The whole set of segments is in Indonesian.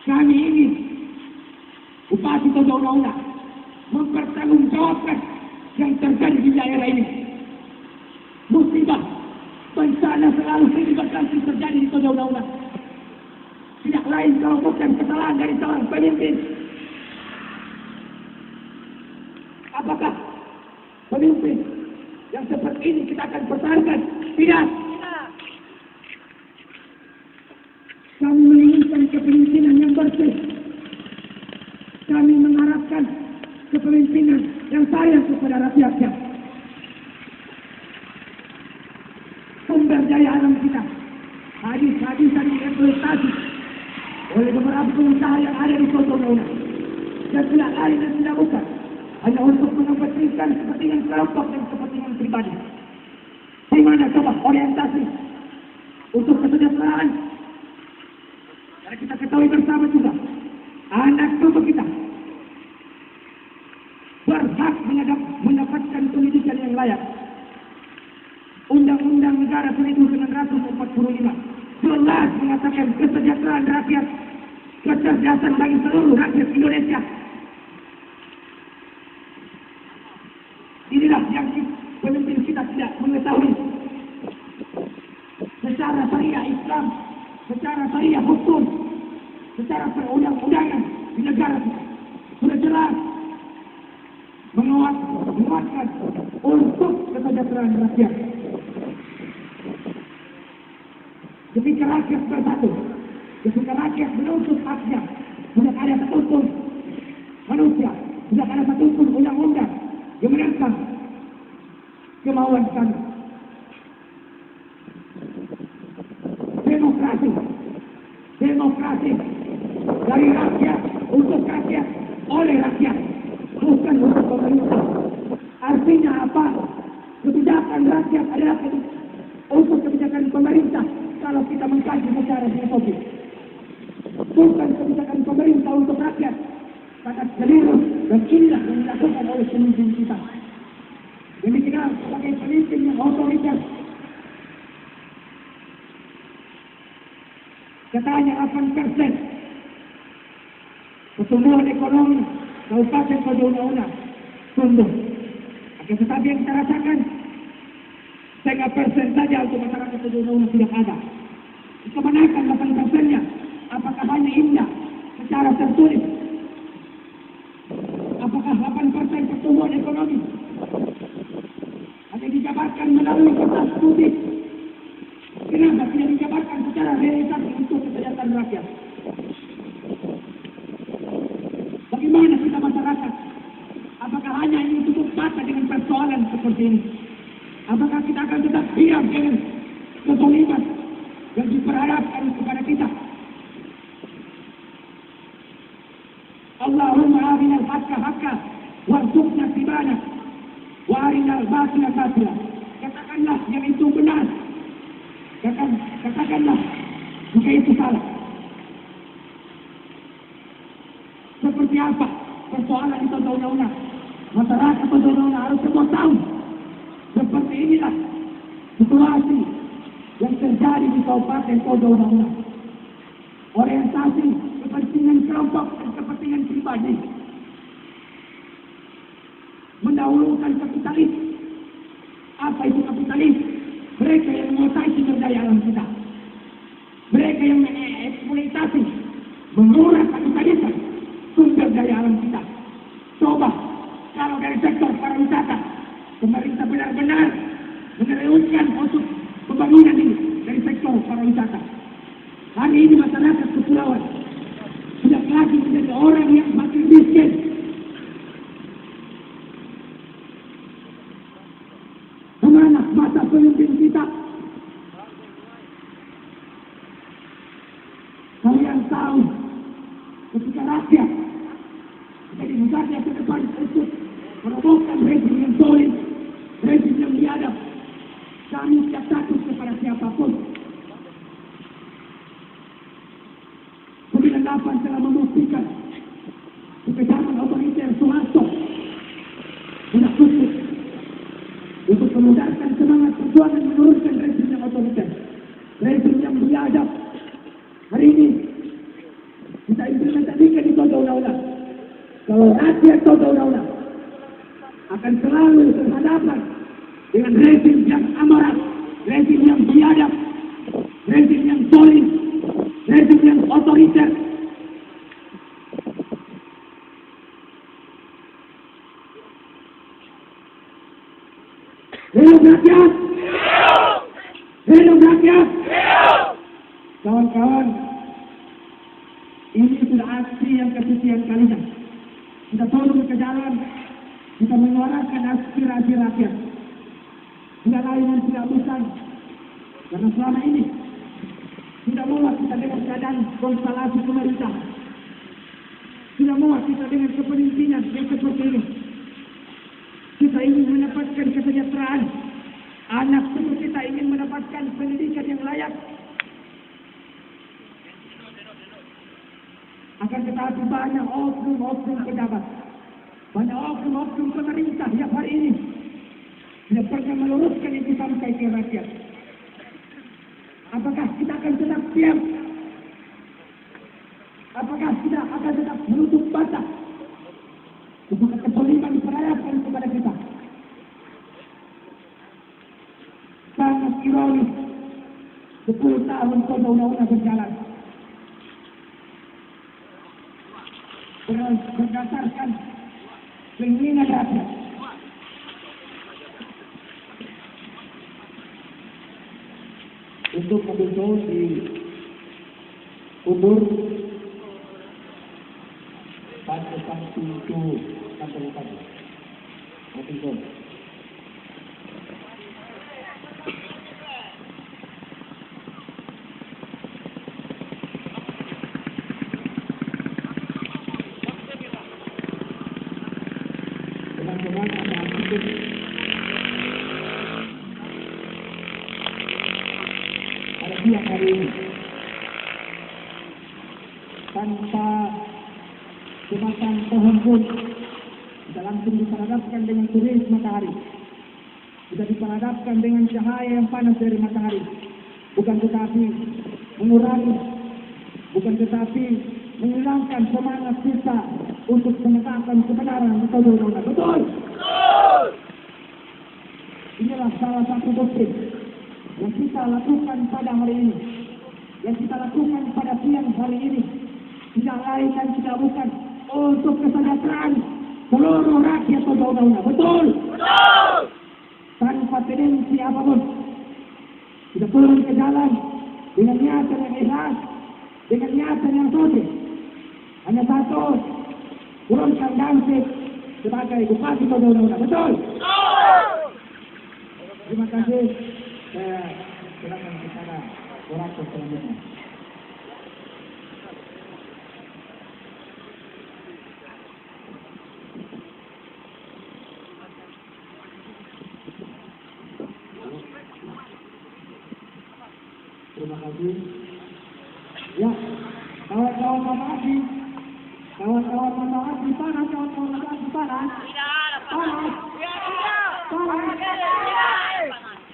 Kami ingin Bupati Tojounah mempertanggungjawabkan yang terjadi di daerah ini. Musibah bencana selalu berkali terjadi di Tojounah. Tidak lain kalau bukan kesalahan dari seorang pemimpin. Apakah pemimpin yang seperti ini kita akan pertahankan? Tidak. Kami menginginkan kepemimpinan yang bersih. Kami mengharapkan kepemimpinan yang sayang kepada rakyatnya. Sumber daya alam kita habis-habisan dieksploitasi oleh beberapa pengusaha yang ada di Tojounah. Dan tidak lain dan tidak bukan hanya untuk mengepentingkan kepentingan kelompok dan kepentingan pribadi. Di mana coba orientasi untuk kesejahteraan? Karena kita ketahui bersama juga, anak cucu kita berhak mendapatkan pendidikan yang layak. Undang-Undang Negara 1945 jelas mengatakan kesejahteraan rakyat, kecerdasan bagi seluruh rakyat Indonesia. Inilah yang pemimpin kita tidak mengetahui. Secara syariah Islam, secara syariah hukum, secara perundang-undangan di negara kita sudah jelas menguatkan untuk kesejahteraan rakyat. Ketika rakyat bersatu, ketika rakyat menuntut haknya, tidak ada satupun manusia, tidak ada satupun undang-undang yang menentang kemauan kami. Demokrasi dari rakyat, untuk rakyat, oleh rakyat, bukan untuk pemerintah. Artinya apa? Kebijakan rakyat adalah untuk kebijakan pemerintah kalau kita mengkaji secara filosofis. Bukan kebijakan pemerintah untuk rakyat. Sangat keliru dan inilah yang dilakukan oleh pemimpin kita. Yang dikenal sebagai pemimpin yang otoriter. Katanya 8% pertumbuhan ekonomi Kabupaten Tojounah tumbuh. Akan tetapi yang kita rasakan 3% saja untuk masyarakat Tojounah tidak ada. Kebanyakan 8%-nya apakah hanya indah secara tertulis? Apakah 8% pertumbuhan ekonomi hanya dijabarkan melalui kertas putih? Kenapa tidak dijabarkan secara realisasi untuk kesejahteraan rakyat? Bagaimana kita masyarakat? Apakah hanya ingin tutup mata dengan persoalan seperti ini? Apakah kita akan tetap diam dengan kezaliman yang diperhadapkan kepada kita? Allahumma arinal haqqa haqqa warzuqna ittiba'ah wa arinal batila batila. Katakanlah yang itu benar. Katakanlah jika itu salah. Seperti apa persoalan di Tojounah? Masyarakat Tojounah harus semua tahu. Seperti inilah situasi yang terjadi di Kabupaten Tojounah. Orientasi kepentingan kelompok dan kepentingan pribadi. Mendahulukan kapitalis. Apa itu kapitalis? Mereka yang menguasai sumber daya alam kita. Mereka yang mengeksploitasi, menguras kapitalisan sumber daya alam kita. Coba kalau dari sektor pariwisata, pemerintah benar-benar meneruskan untuk pembangunan ini dari sektor pariwisata. Hari ini masyarakat kepulauan tidak lagi menjadi orang yang makin miskin. Kemana masa pemimpin kita? Kalian tahu ketika rakyat jadi besarnya ke depan untuk merobohkan rezim yang solid, rezim yang biadab, kami tidak takut kepada siapapun. 98 telah membuktikan kepesangan otoriter Soeharto tidak cukup untuk memudarkan semangat perjuangan menurunkan rezim yang otoriter, rezim yang biadab. Hari ini kita Kalau rakyat Toba-Dauna akan selalu berhadapan dengan rezim yang amarah, rezim yang biadab, rezim yang zalim, rezim yang otoriter. Hidup rakyat! Hidup rakyat! Kawan-kawan, ini sudah aksi yang kesekian kalinya. Kita turun ke jalan, kita menyuarakan aspirasi rakyat. Tidak lain yang tidak bukan, karena selama ini tidak muat kita dengan keadaan konstelasi pemerintah. Tidak muat kita dengan kepemimpinan yang seperti ini. Kita ingin mendapatkan kesejahteraan. Anak cucu kita ingin mendapatkan pendidikan yang layak. Akan tetapi banyak oknum-oknum pejabat, banyak oknum-oknum pemerintah yang hari ini tidak pernah meluruskan itu sampai ke rakyat. Apakah kita akan tetap diam? Apakah kita akan tetap menutup mata kepada kezaliman diperlihatkan kepada kita? Sangat ironis, 10 tahun Toba-Dauna berjalan berdasarkan keinginan rakyat. Untuk mobil di Ubur pada Sabtu itu kantor tadi. Mobil teman-teman ada aktivitas pada siang hari ini tanpa sebatang pohon pun kita langsung diperhadapkan dengan terik matahari, kita diperhadapkan dengan cahaya yang panas dari matahari, bukan tetapi mengurangi, bukan tetapi menghilangkan semangat kita untuk menegakkan kebenaran di Toba-Dauna. Betul? Betul! Inilah salah satu doktrin yang kita lakukan pada hari ini, yang kita lakukan pada siang hari ini. Tidak lain dan tidak bukan untuk kesejahteraan seluruh rakyat Toba-Dauna. Betul? Betul! Tanpa tendensi apapun, kita turun ke jalan dengan niatan yang ikhlas, dengan niatan yang suci. Hanya satu, turunkan Damsik sebagai Bupati Toba-Dauna. Betul? Betul! Terima kasih. Saya silakan kepada orator selanjutnya. Terima kasih. Ya, kawan-kawan Mataati, kawan-kawan Mataati, panas, kawan-kawan Mataati, panas. Panas. Panas.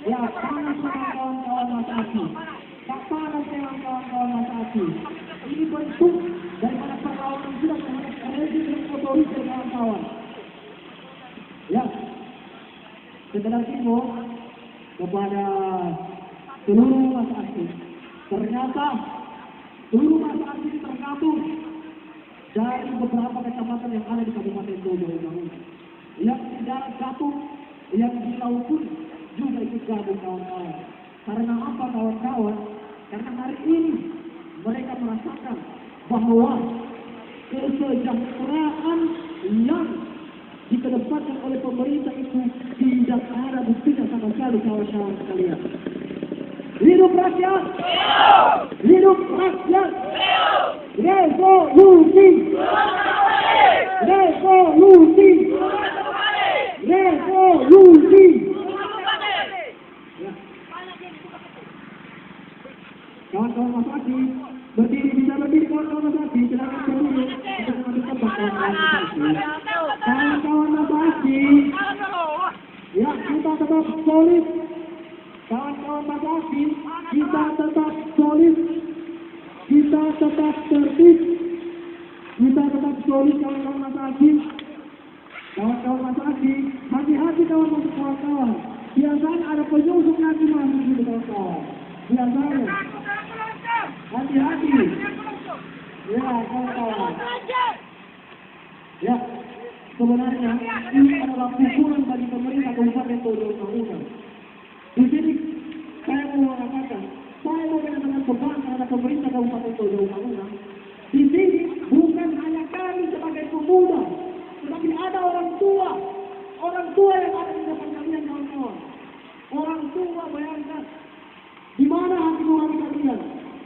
Ya, panas kawan-kawan Mataati. Tak panas kawan-kawan Mataati. Ini bentuk daripada perlawanan kita terhadap rezim yang otoriter kawan-kawan. Ya, sekedar info kepada seluruh Mataati. Ternyata seluruh Mataati tergabung dari beberapa kecamatan yang ada di Kabupaten Toba-Dauna. Yang di darat gabung, yang di laut pun juga ikut gabung kawan-kawan. Karena apa kawan-kawan? Karena hari ini mereka merasakan bahwa kesejahteraan yang dikedepankan oleh pemerintah itu tidak ada buktinya sama sekali kawan-kawan sekalian. Hidup rakyat! Hidup rakyat! Revolusi! Revolusi! Revolusi! Kawan-kawan Mataati, berdiri, bisa berdiri kawan-kawan Mataati, silakan berdiri untuk mengambil tempat kawan-kawan Mataati. Kawan-kawan Mataati, ya kita tetap solid. Kawan-kawan Mataati, kita tetap solid, kita tetap tertib, kita tetap sulit kawan-kawan Mas Haji. Kawan-kawan Mas Haji, hati-hati kawan-kawan. Biasanya ada penyusup nanti masuk di kawan-kawan. Biasanya. Hati-hati. Ya, kawan-kawan. Ya, sebenarnya ini adalah pukulan bagi pemerintah Kabupaten Tojo Utara. Di sini saya mau mengatakan, saya mau benar-benar berbangga terhadap pemerintah Kabupaten Tojo Utara. Di sini bukan hanya kami sebagai pemuda, tetapi ada orang tua yang ada di depan kalian kawan-kawan. Orang tua, bayangkan, di mana hati nurani kalian?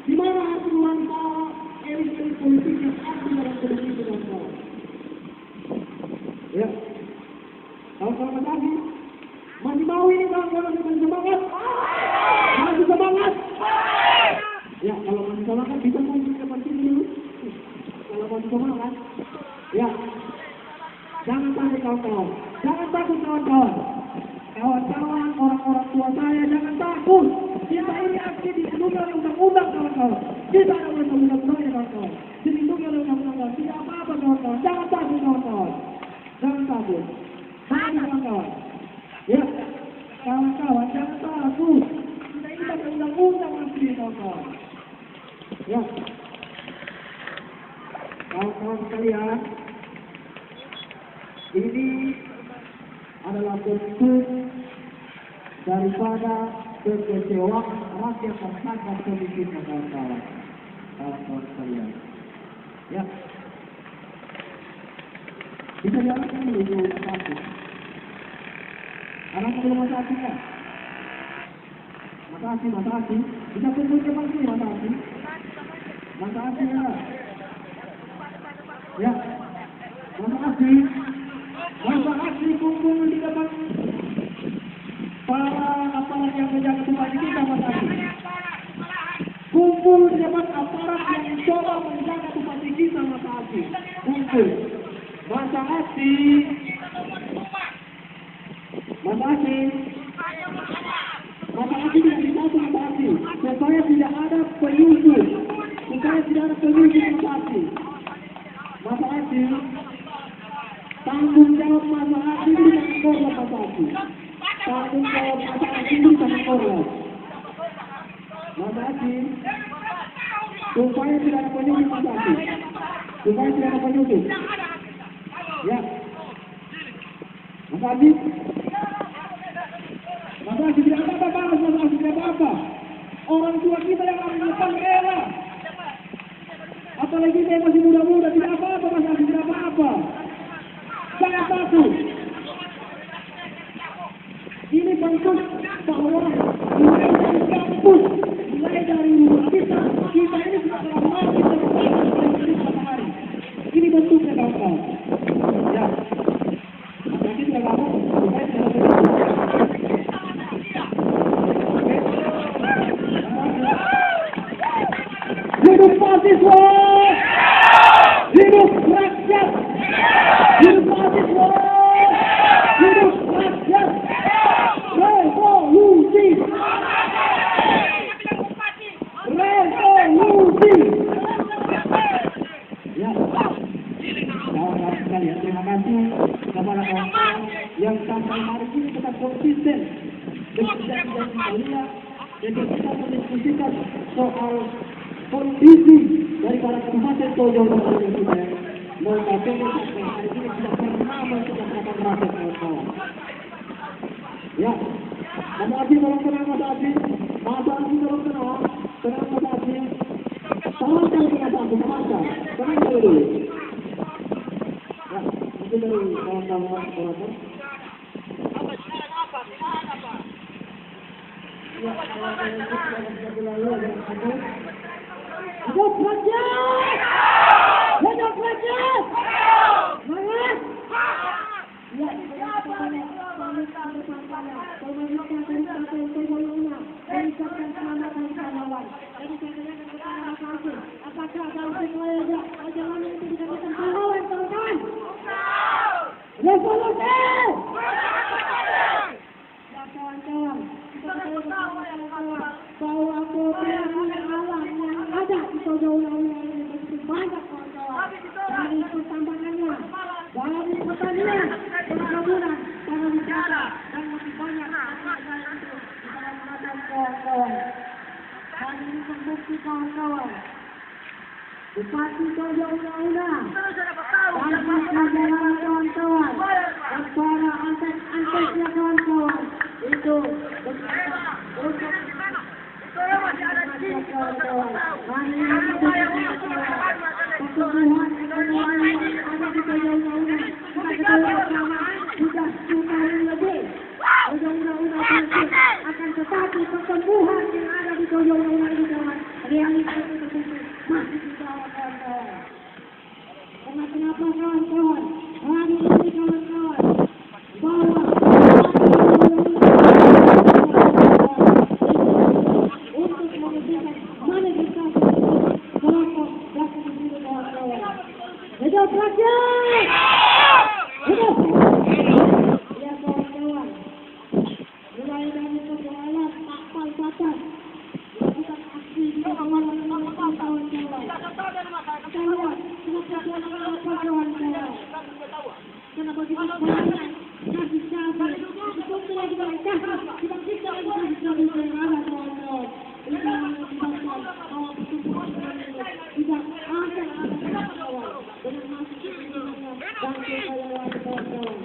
Di mana hati nurani para elit-elit politik yang ada dalam kedua itu kawan-kawan? Ya, kawan-kawan lagi, masih mau ini kawan-kawan dengan semangat? Masih semangat? Ya, kalau masih semangat bisa mungkin depan sini dulu. Kalau masih semangat, ya, jangan takut kawan-kawan, jangan takut kawan-kawan. Kawan-kawan, orang-orang tua saya, jangan takut. Kita ini aksi dilindungi oleh undang-undang kawan-kawan. Kita ada undang-undang ya kawan-kawan. Dilindungi oleh undang-undang. Tidak apa-apa kawan-kawan. Jangan takut kawan-kawan. Jangan takut. Jangan kawan-kawan. Ya, kawan-kawan jangan takut. Kita ini pakai undang-undang asli kawan-kawan. Ya, kawan-kawan sekalian, ini adalah bentuk daripada kekecewaan rakyat terhadap pemimpinnya kawan-kawan. Kawan-kawan sekalian. Ya. Bisa jalankan dulu satu. Anak belum satu kan? Makasih. Bisa kumpul cepat sini makasih. Makasih ya. Ya. Makasih kumpul di depan para aparat yang menjaga Bupati kita makasih. Kumpul di depan aparat yang coba menjaga Bupati kita makasih. Kumpul. Makasih tidak bisa makasih. Supaya tidak ada penyusup. Makasih. Tanggung jawab makasih di tangan korban makasih. Tanggung jawab makasih di tangan korban. Makasih. Supaya tidak ada penyusup makasih. Ya. Makasih tidak apa-apa. Orang tua kita yang harus depan era. Apalagi saya masih muda-muda, tidak apa-apa makasih, tidak apa-apa. Jangan takut. Ini bentuk bahwa mulai dari kampus, mulai dari rumah kita ini sudah lama kita matahari. Ini bentuknya kawan-kawan. Ya. Jadi tidak apa-apa. Hidup mahasiswa! Hidup rakyat! Hidup mahasiswa! Hidup rakyat! Revolusi! Ya, kawan-kawan sekalian, terima kasih kepada kawan-kawan yang sampai hari ini tetap konsisten dengan janji-janji mulia dan kita mendiskusikan soal kondisi daripada Kabupaten Tojo Utara yang kita mengatakan sampai hari ini tidak pernah menceritakan rakyat kawan-kawan. Ya, Mas Haji tolong tenang Mas Haji. Mas Haji tolong tenang. Tenang Mas Haji. Tolong jangan Mas Haji, tenang dulu. Ya, mungkin dari kawan-kawan operator. Ya, kawan-kawan itu lalu ada yang satu. Hidup rakyat! Hidup rakyat! Semangat! Ya, apakah ada jangan itu dikatakan pahlawan kawan-kawan? Revolusi! Ya kawan-kawan, bahwa potensi alam yang ada di Tojo Utara ini begitu banyak kawan-kawan. dari pertambangannya, dari pertanian, perkebunan, pariwisata, dan lebih banyak lagi untuk dimanfaatkan kawan-kawan. Dan ini terbukti kawan-kawan. Bupati Tojo Una-Una dan perjalanan kawan-kawan dan para antek-anteknya kawan-kawan itu untuk kawan-kawan. Hari ini pertumbuhan ekonomi yang ada di Tojo Una-Una sudah 10 tahun lebih. Tojo Una-Una akan tetapi pertumbuhan yang ada di Tojo Una-Una itu kawan, realitas itu masih di bawah kawan-kawan. Karena kenapa kawan-kawan? Hari ini kawan-kawan bahwa untuk menunjukkan manifestasi kelompok belakang diri kawan-kawan. Hidup rakyat! Hidup! Ya kawan-kawan, mulai dari persoalan kapal batas, kita aksi di awal kawan-kawan. Kenapa kita banyak kasih sabar? Kita lagi banyak kita bisa lagi kawan-kawan. Kita awal pertumbuhan kita akan kawan dengan masuk ke dunia dan kawan-kawan.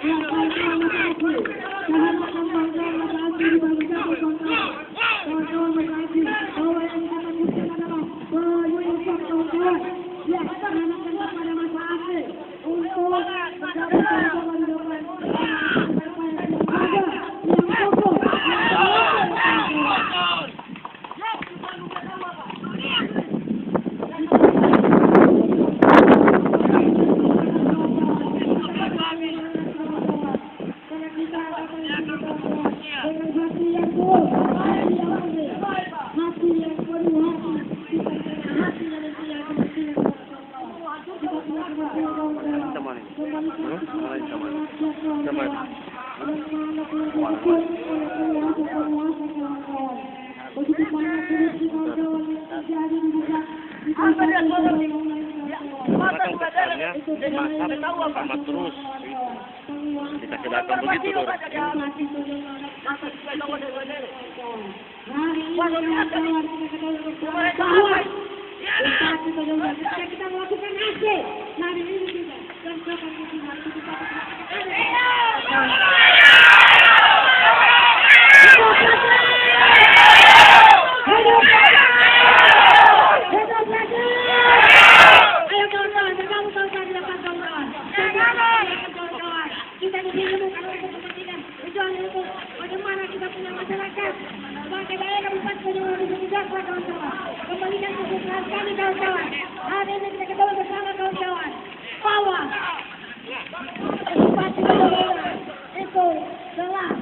Ya kawan-kawan makasih. Jangan kawan-kawan makasih di bagi kawan-kawan. Kawan-kawan makasih. Bahwa yang kita lakukan adalah penyusupan kawan-kawan. Ya, menanamkan kepada masa akhir untuk mencapai kawan-kawan depan apa yang ada yang kokoh. Begitu banyak korupsi kawan-kawan yang terjadi di negara itu sama terus kita kelihatan begitu loh. Kita melakukan aksi hari ini juga dan kita di sini bukan untuk kepentingan, kecuali untuk bagaimana kita punya masyarakat sebagai daerah Kabupaten Tojo Una sejahtera kawan-kawan. Kembalikan kesejahteraan kami kawan-kawan. Hari ini kita ketahui bersama kawan-kawan bahwa Bupati Tojo Una itu telah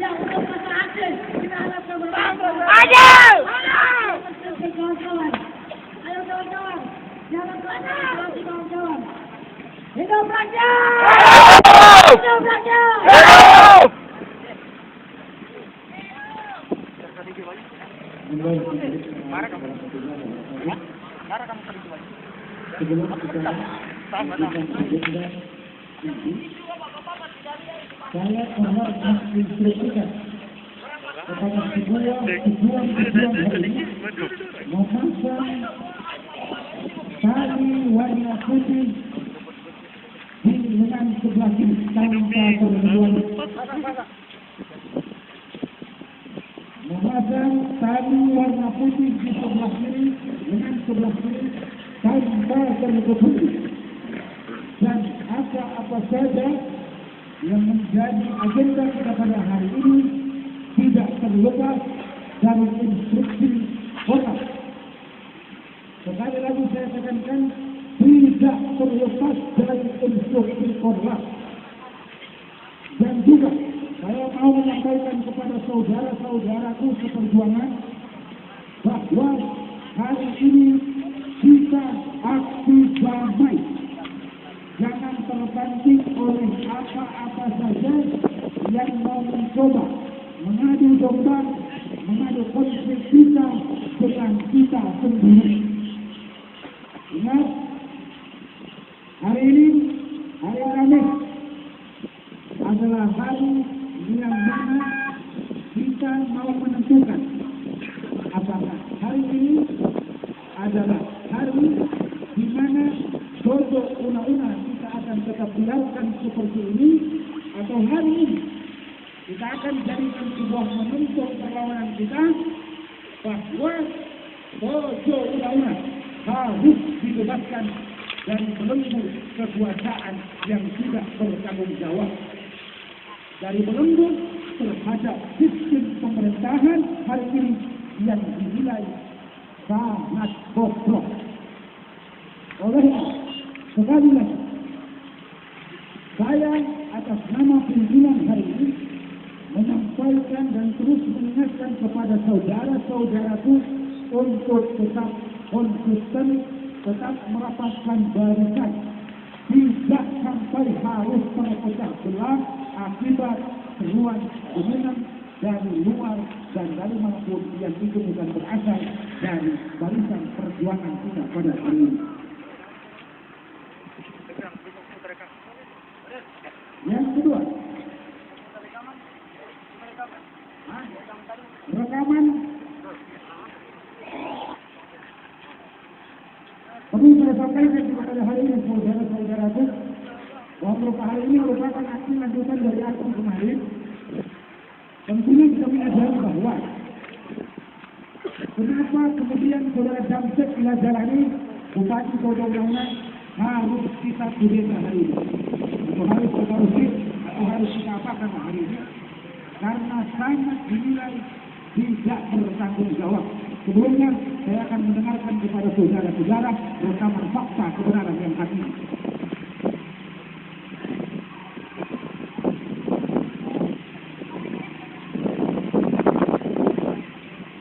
yang untuk masa akhir kita harapkan bersama. Ayo kawan-kawan, jangan berhenti kawan-kawan. Hidup rakyat! Hidup rakyat! Saya harap menginstruksikan kepada tujuan hari memasang tali warna putih di lengan sebelah kiri tanpa perempuan. Memasang tali warna putih di sebelah kiri lengan sebelah kiri tanpa perempuan. Dan apa saja yang menjadi agenda kita pada hari ini tidak terlepas dari instruksi kota. Sekali lagi saya tekankan, tidak terlepas dari instruksi kota. Dan juga saya mau menyampaikan kepada saudara-saudaraku seperjuangan bahwa hari ini kita aksi damai. Jangan terbanting oleh apa-apa saja yang mau mencoba mengadu domba, mengadu konflik kita dengan kita sendiri. Ingat, hari ini, hari Kamis adalah hari yang mana kita mau menentukan apakah hari ini adalah hari di mana produk undang-undang kita akan tetap biarkan seperti ini, atau hari ini kita akan jadikan sebuah momentum perlawanan kita bahwa produk undang-undang harus dibebaskan dari belenggu kekuasaan yang tidak bertanggung jawab, dari belenggu terhadap sistem pemerintahan hari ini yang dinilai sangat bobrok. Oleh sekali lagi, saya atas nama pimpinan hari ini menyampaikan dan terus mengingatkan kepada saudara-saudaraku untuk tetap konsisten, tetap merapatkan barisan, tidak sampai harus terpecah belah akibat seruan dominan dari luar dan dari manapun yang itu bukan berasal dari barisan perjuangan kita pada hari ini. Yang kedua, rekaman. Perlu saya sampaikan kepada hari ini saudara-saudaraku, bahwa hari ini merupakan aksi lanjutan dari aksi kemarin. Tentunya kita menyadari bahwa kenapa kemudian saudara Damsek bila jalani Bupati Kodong-Launa harus kita kudeta hari ini, atau harus kita usir, atau harus kita apakan hari ini, karena sangat dinilai tidak bertanggung jawab. Sebelumnya saya akan mendengarkan kepada saudara-saudara rekaman fakta kebenaran yang kami ini.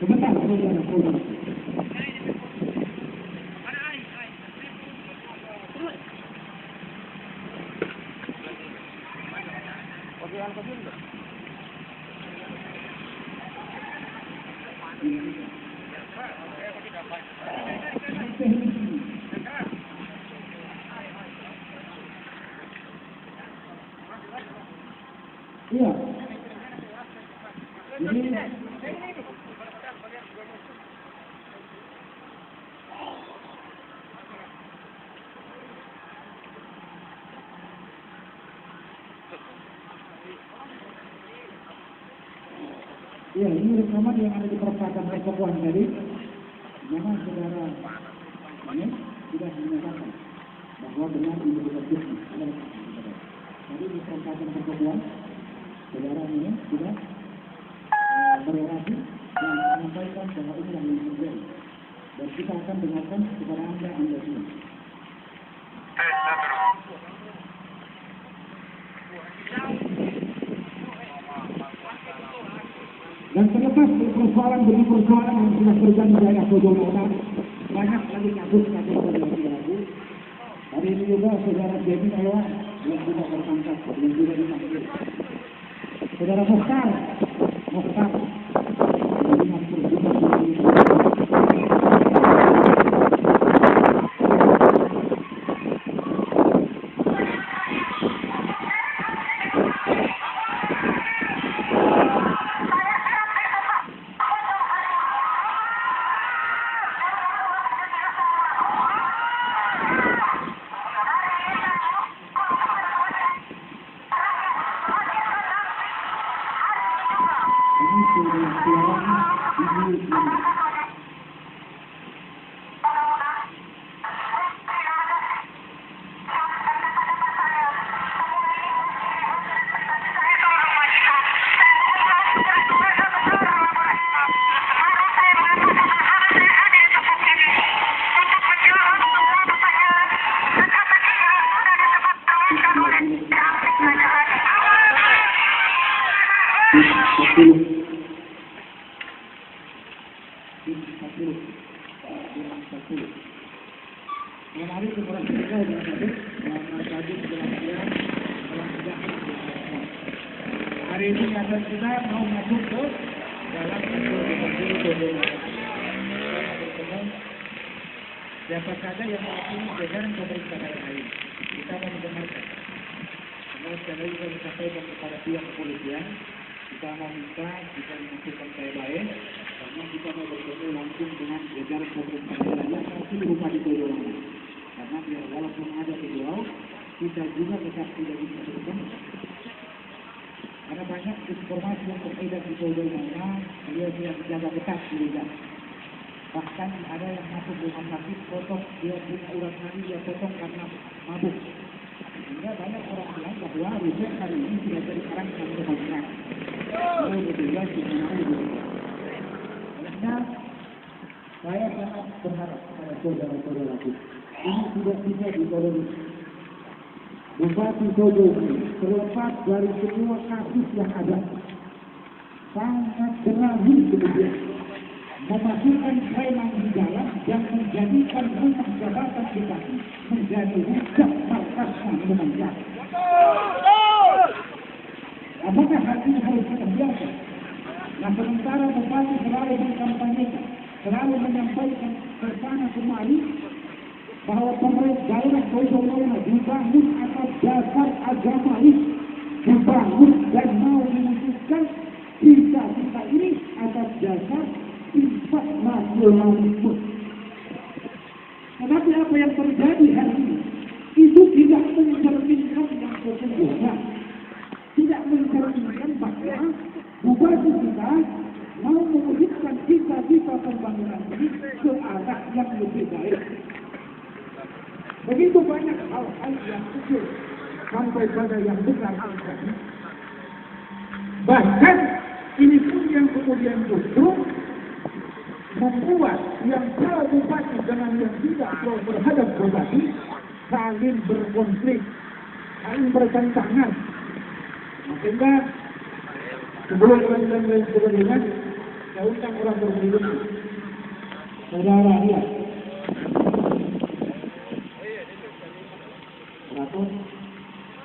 Sebentar saudara-saudara. Iya. Jadi ya, ini rekaman yang ada di perempatan Rekobuan tadi. Memang saudara ini sudah menyatakan bahwa benar ini berbisnis. Tadi di perempatan Rekobuan, saudara ini sudah berorasi dan menyampaikan bahwa ini yang terjadi. Dan kita akan dengarkan kepada anda semua. Dan terlepas dari persoalan demi persoalan yang sudah terjadi di daerah Kodong-Launa, banyak lagi kasus-kasus yang terjadi. Hari ini juga saudara Jemi Ewa yang sudah tertangkap dan juga dipanggil. Saudara Mokhtar hari ini niatan kita mau masuk ke dalam siapa saja yang mewakili jajaran pemerintah daerah ini. Kita akan mendengarkan. Karena sekali lagi kami sampaikan kepada pihak kepolisian, kita mau minta jika melakukan baik-baik, karena kita mau bertemu langsung dengan jajaran pemerintah daerah yang masih berupa di Boyolali. Karena biar walaupun ada beliau, kita juga tetap tidak bisa bertemu. Karena banyak informasi yang beredar di Boyolali, beliau tidak menjaga ketat di lidah. Bahkan ada yang masuk rumah sakit, potong dia punya urat nadi, dia potong karena mabuk. Sehingga banyak orang bilang bahwa riset hari ini tidak jadi sekarang kami kebagian. Kalau berbeda, sebenarnya berbeda. Karena saya sangat berharap kepada saudara-saudaraku, ini tidak bisa ditolerir. Bupati Tojo ini terlepas dari semua kasus yang ada, sangat berani kemudian memasukkan preman di dalam dan menjadikan rumah jabatan bupati menjadi rusak markasnya Indonesia. Apakah hal ini harus terbiasa? Nah, sementara bupati selalu mengkampanyekan, selalu menyampaikan ke sana kemari bahwa pemerintah daerah Boyolali dibangun atas dasar agamalis, dibangun dan mau mewujudkan cita-cita ini atas dasar sifat nasionalisme. Tetapi apa yang terjadi hari ini itu tidak mencerminkan yang sesungguhnya, tidak mencerminkan bahwa bupati kita mau mewujudkan cita-cita pembangunan ini ke arah yang lebih baik. Begitu banyak hal-hal yang kecil sampai pada yang besar terjadi. Bahkan ini pun yang kemudian justru membuat yang pro bupati dengan yang tidak pro terhadap bupati saling berkonflik, saling bertentangan. Sehingga sebelum lain sebelumnya, saya undang orang berpilihan, saudara lihat.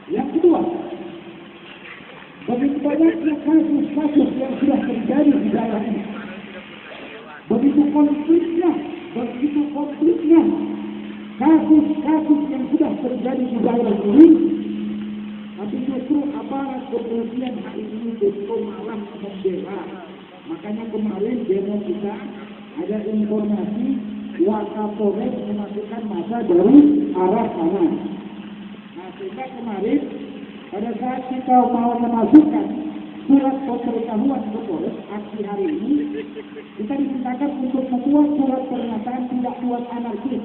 Yang kedua, begitu banyaknya kasus-kasus yang sudah terjadi di daerah ini. Begitu konfliknya, kasus-kasus yang sudah terjadi di daerah ini, tapi justru aparat kepolisian hari ini justru malah membela. Makanya kemarin demo kita ada informasi Wakapolres memasukkan massa dari arah sana. Nah, sehingga kemarin pada saat kita mau memasukkan surat pemberitahuan ke Polres aksi hari ini, kita dimintakan untuk membuat surat pernyataan tidak buat anarkis.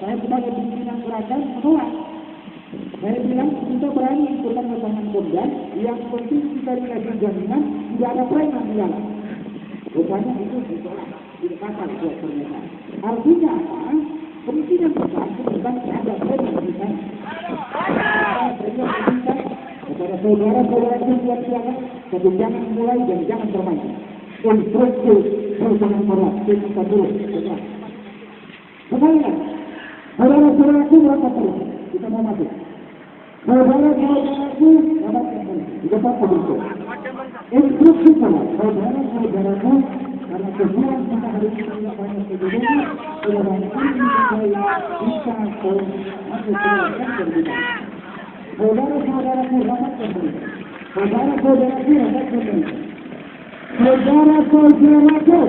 Saya sebagai pimpinan gerakan menolak. Saya bilang kita berani ikutan pasangan Komdan, yang penting kita dikasih jaminan tidak ada preman di dalam. Rupanya itu ditolak, dikatakan surat pernyataan. Artinya apa? Kemungkinan besar tentang ada preman di sana. Saya meminta kepada saudara-saudara yang buat silakan, tapi jangan mulai dan jangan termancing. Instruksi jangan berat, kita terus. Kembali, saudara-saudaraku berapa terus? Kita mau masuk. Saudara-saudaraku berapa terus? Kita masuk. Instruksi saudara-saudaraku, karena kebutuhan kita hari ini tidak banyak kejadian, saudara-saudaraku bisa masuk berbeda. Saudara-saudaraku rapat kembali. Saudara-saudaraku rapat kembali. Saudara-saudaraku,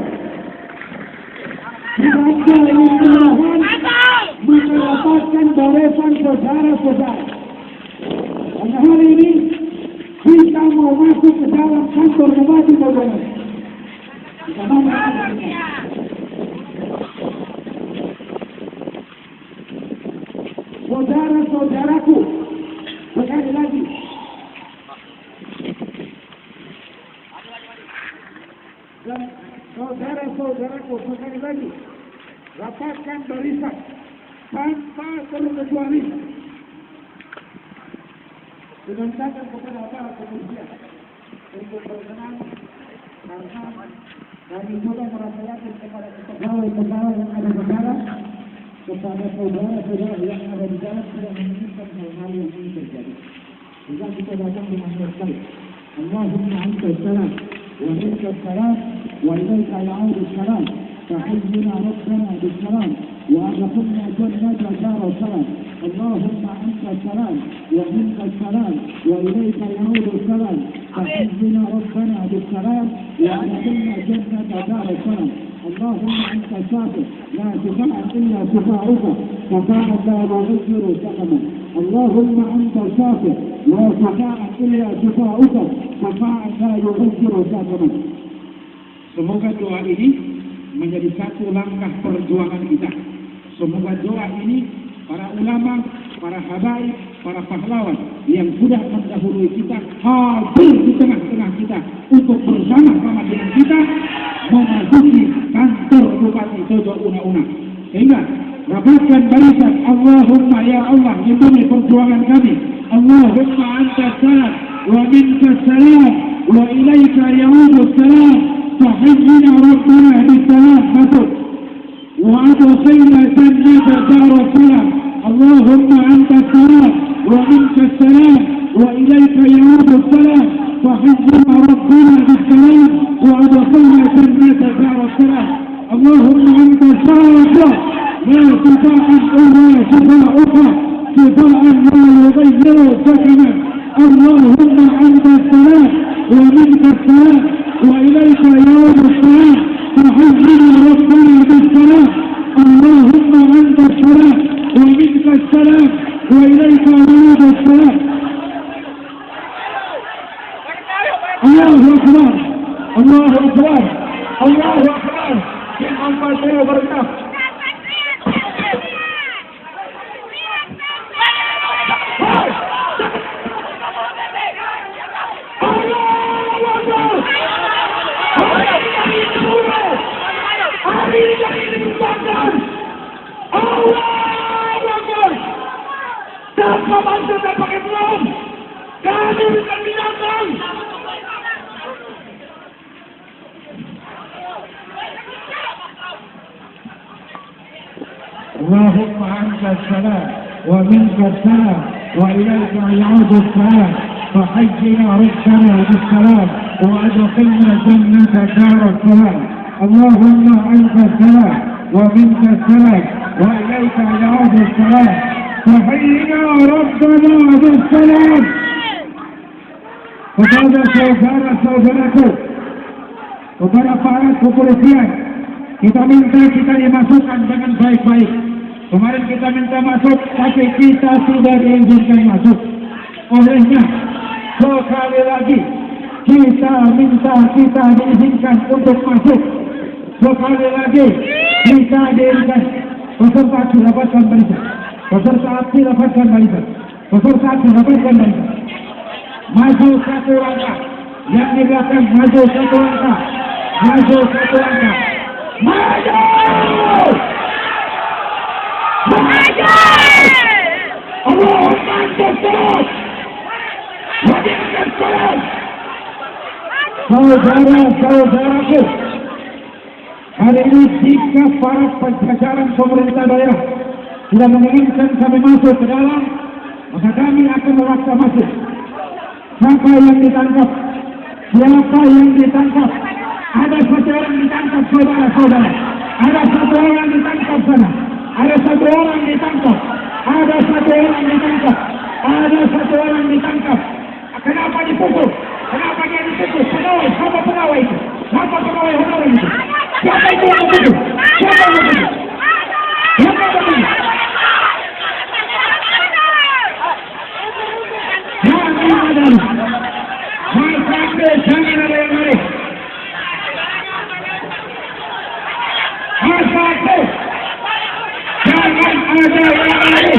dibaca Tuhan menyelamatkan barisan saudara-saudara. Pada hari ini kita mau masuk ke dalam kantor Bupati Boyolali. Kita mau masuk. Saudara-saudaraku, sekali lagi, dan saudara-saudaraku sekali lagi, rapatkan barisan tanpa terkecuali. Dimintakan kepada aparat kepolisian untuk berkenan karena kami juga merasakan kepada pegawai-pegawai yang ada di dalam, kepada saudara-saudara yang ada di dalam tidak menginginkan hal-hal yang ini terjadi. Jika kita datang dengan berkait, اللهم أنت السلام ومنك السلام وإليك يعود السلام فحينا ربنا بالسلام وأدخلنا جنة دار السلام اللهم أنت السلام ومنك السلام وإليك يعود السلام فحينا ربنا بالسلام وأدخلنا جنة دار السلام اللهم أنت الشافع لا شفاء إلا شفاعك شفاء لا يغير سقما اللهم أنت الشافع لا شفاء إلا شفاعك شفاء لا يغير سقما. Semoga doa ini menjadi satu langkah perjuangan kita. Semoga doa ini para ulama, para habaib, para pahlawan yang sudah mendahului kita hadir di tengah-tengah kita untuk bersama-sama dengan kita memasuki kantor Bupati Tojo Una-Una. Sehingga rapatkan barisan Allahumma ya Allah lindungi perjuangan kami. Allahumma anta salam wa minka salam wa ilaika ya'udu salam. فحينا ربنا بالسلام مسك وأدخلنا جنة دار السلام اللهم أنت السلام ومنك السلام وإليك يعود السلام فحينا ربنا بالسلام وأدخلنا جنة دار السلام اللهم أنت الشافع لا شفاء إلا شفاءك شفاء لا يغير سقما اللهم أنت السلام ومنك السلام وإليك يوم السلام فحينا ربنا بالسلام اللهم أنت السلام ومنك السلام وإليك يوم السلام. الله أكبر الله أكبر الله أكبر yang angkat saya berkah. Tanpa bantu dan pakai belum, kami bukan binatang. اللهم أنت السلام ومنك السلام وإليك يعود السلام فحينا ربنا بالسلام وأدخلنا جنة دار السلام اللهم أنت السلام ومنك السلام وإليك يعود السلام فحينا ربنا بالسلام. Kepada saudara-saudaraku, kepada para kepolisian, kita minta kita dimasukkan dengan baik-baik. Kemarin kita minta masuk, tapi kita sudah diizinkan masuk. Olehnya, sekali lagi kita minta kita diizinkan untuk masuk. Sekali lagi kita diizinkan. Peserta dapatkan barisan. Peserta aksi dapatkan barisan. Peserta aksi dapatkan barisan. Maju satu langkah. Yang di belakang maju satu langkah. Maju satu langkah. Maju! Maju! Allahumma anta salam. Wa minka salam. Saudara-saudaraku, hari ini jika para jajaran pemerintah daerah tidak menginginkan kami masuk ke dalam, maka kami akan memaksa masuk. Siapa yang ditangkap? Siapa yang ditangkap? Ada satu orang ditangkap, saudara-saudara. Ada satu orang ditangkap sana. Ada satu orang ditangkap. Ada satu orang ditangkap. Ada satu orang ditangkap. Kenapa dipukul? Kenapa dia dipukul? Pegawai, siapa pegawai itu? Siapa pegawai honorer itu? Siapa itu yang dipukul? Siapa yang dipukul? Siapa yang dipukul? Jangan ada. Masyarakat jangan ada yang lari. Masyarakat jangan ada yang lari.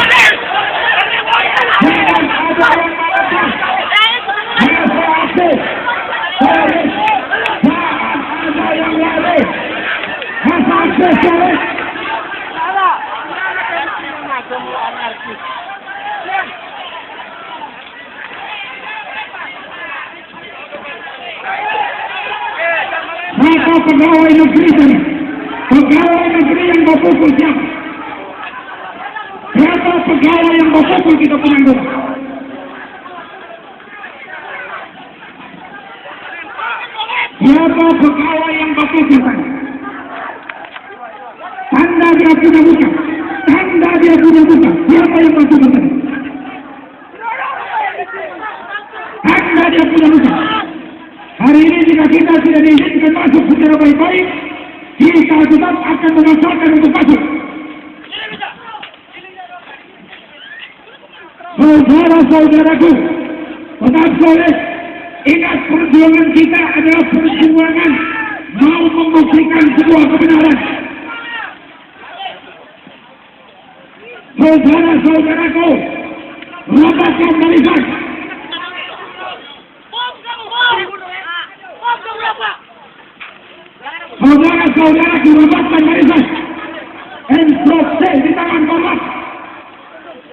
Jangan ada yang marah. Masyarakat jangan ada yang lari. Masyarakat jangan. Maka pegawai negeri ini, pegawai negeri yang berpukul siapa? Siapa pegawai yang berpukul kita penanggung? Siapa pegawai yang pakai jabatan? Tanda dia punya muka. Tanda dia punya muka. Siapa yang masuk ke sana? Tanda dia punya muka. Hari ini jika kita tidak diizinkan masuk secara baik-baik, kita tetap akan memaksakan untuk masuk. Saudara-saudaraku, tetap solid. Ingat, perjuangan kita adalah perjuangan mau membuktikan sebuah kebenaran. Saudara-saudaraku, rapatkan barisan. Saudara-saudaraku, rapatkan barisan. Instruksi di tangan kompas.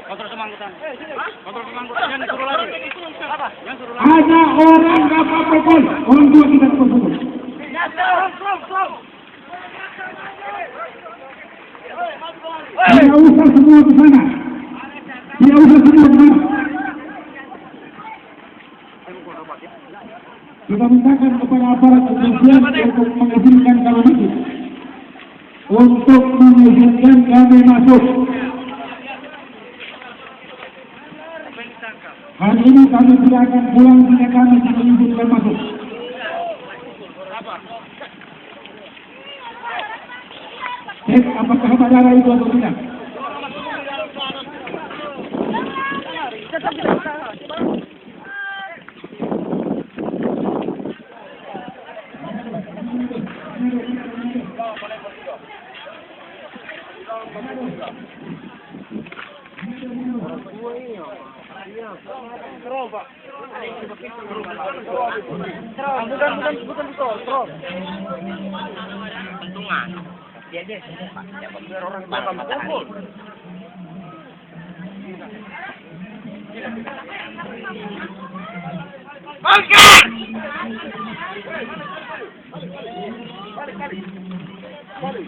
Kontrol semangkutan. Kontrol semangkutan. Yang suruh lari. Apa? Yang suruh lari. Ada orang kapal pukul. Orang tua kita pukul. Tidak usah semua ke sana. Tidak usah semua ke sana. Kita mintakan kepada aparat kepolisian untuk mengizinkan kami masuk. Untuk mengizinkan kami masuk. Hari ini kami tidak akan pulang jika kami tidak diizinkan masuk. Cek apakah saudara itu atau tidak? Bukan terus. Pentungan. Dia biar orang bakal matahari. Bangkit! Balik.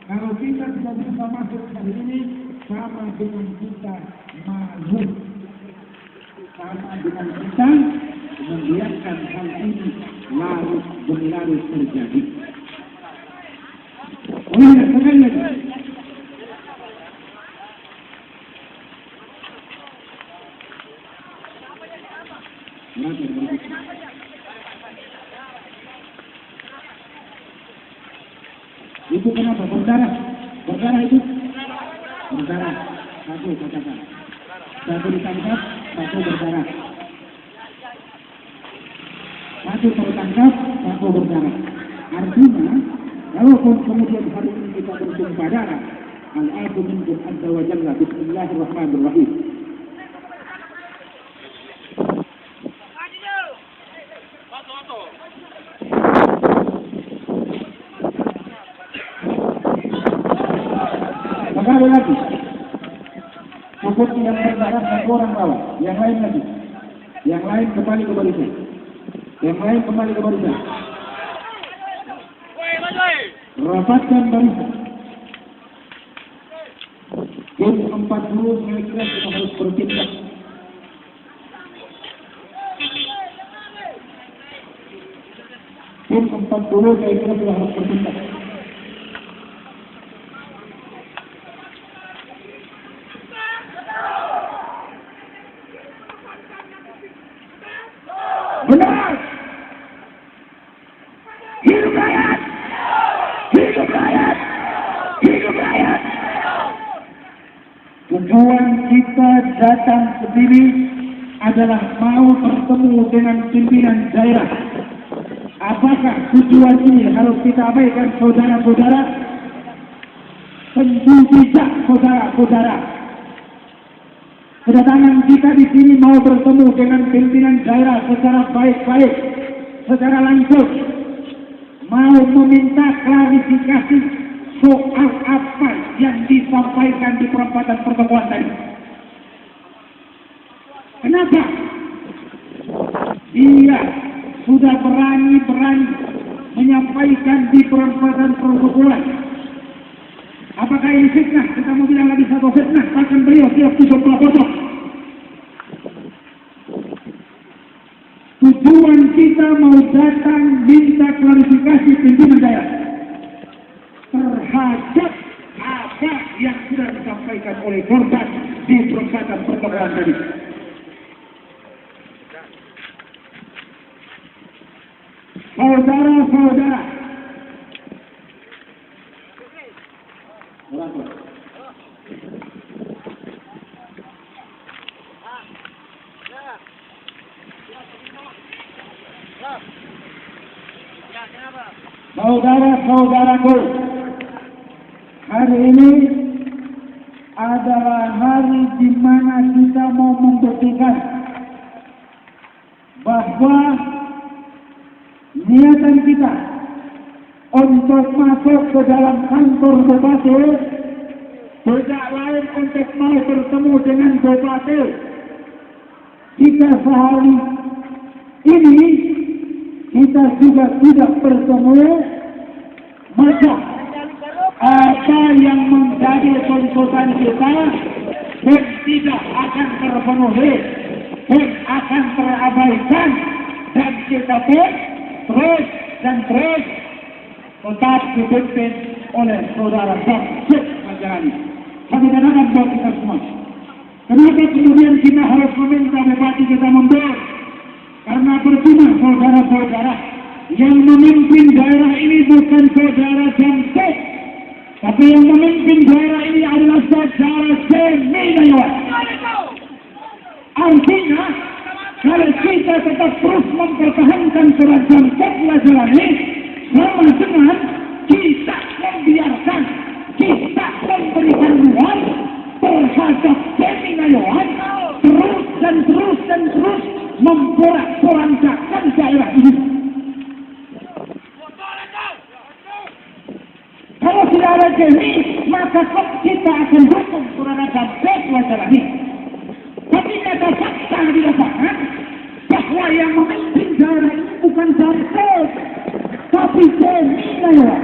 Kalau kita tidak bisa masuk hari ini, sama dengan kita malu. Sama dengan kita membiarkan hal ini larut terjadi. Oh iya, sekali lagi. Itu kenapa? Berdarah itu? Berdarah. Satu katakan. Satu ditangkap, satu berdarah. Satu tertangkap, satu berdarah. Artinya, walaupun kemudian hari ini kita bersumpah darah, al-afu minkum azza wa jalla, bismillahirrahmanirrahim. Sekali lagi, cukup yang berdarah satu orang bawah, yang lain lagi, yang lain kembali ke barisan, rapatkan barisan. Jam 40 saya kira kita harus bertindak. Tim 40 saya kira sudah harus bertindak. Benar. Hidup rakyat. Hidup rakyat. Hidup rakyat. Tujuan kita datang sendiri adalah mau bertemu dengan pimpinan daerah. Apakah tujuan ini harus kita abaikan, saudara-saudara? Tentu tidak, saudara-saudara. Kedatangan kita di sini mau bertemu dengan pimpinan daerah secara baik-baik, secara langsung, mau meminta klarifikasi soal apa yang disampaikan di perempatan pertemuan tadi. Kenapa? Dia sudah berani-berani menyampaikan di perempatan pertemuan. Apakah ini fitnah? Kita mau bilang lagi satu fitnah, bahkan beliau siap tutup pelaporan. Tujuan kita mau datang minta klarifikasi pimpinan daerah terhadap apa yang sudah disampaikan oleh korban di perempatan pertemuan tadi. Saudara-saudara, saudara-saudaraku, hari ini adalah hari di mana kita mau membuktikan bahwa niatan kita untuk masuk ke dalam kantor bupati tidak lain untuk mau bertemu dengan bupati. Jika sehari ini kita juga tidak bertemu, maka apa yang menjadi tuntutan kita tidak akan terpenuhi dan akan terabaikan, dan kita pun terus tetap dipimpin oleh saudara Syed Majani. Kami katakan buat kita semua, kenapa kemudian kita harus meminta bupati kita mundur? Karena percuma, saudara-saudara, yang memimpin daerah ini bukan saudara Jamsek, tapi yang memimpin daerah ini adalah saudara Seminayawan. Artinya, kalau kita tetap terus mempertahankan surat Jamseklah jalani, sama dengan kita membiarkan, kita memberikan ruang terhadap Seminayawan terus memporak-porandakan daerah ini. Kalau tidak ada ini, maka kita akan dukung surat Jamseklah jalani. Tapi ada fakta di lapangan bahwa yang memimpin daerah ini bukan Jamsek, tapi Seminayawan.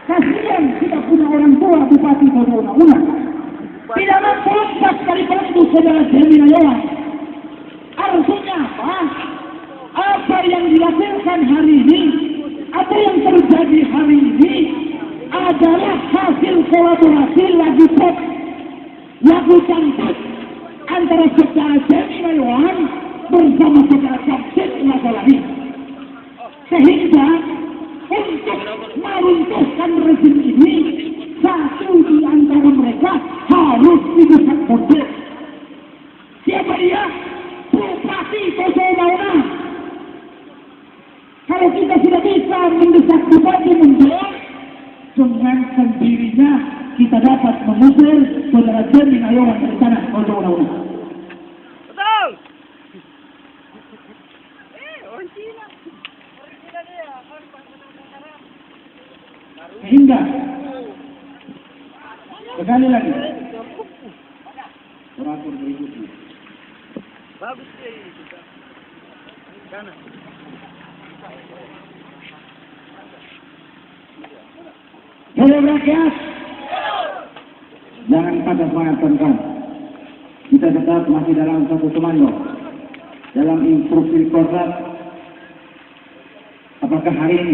Kasihan tidak punya orang tua bupati Una. Tidak mampu lepas dari bantu saudara Seminayawan. Artinya apa? Apa yang dilakukan hari ini, apa yang terjadi hari ini adalah hasil kolaborasi lagu cantik antara saudara Seminayawan bersama saudara Jamsek Masalani. Sehingga untuk meruntuhkan rezim ini, satu di antara mereka harus didesak mundur. Siapa dia? Bupati Tosonauna. Kalau kita sudah bisa mendesak bupati mundur, dengan sendirinya kita dapat mengusir saudara Seminayawan dari tanah Tosonauna. Betul. Sehingga sekali lagi peraturan berikutnya. Bagus sih. Kanan. Hidup rakyat, jangan pada semangat teman. Kita tetap masih dalam satu komando, dalam instruksi Kordat Apakah hari ini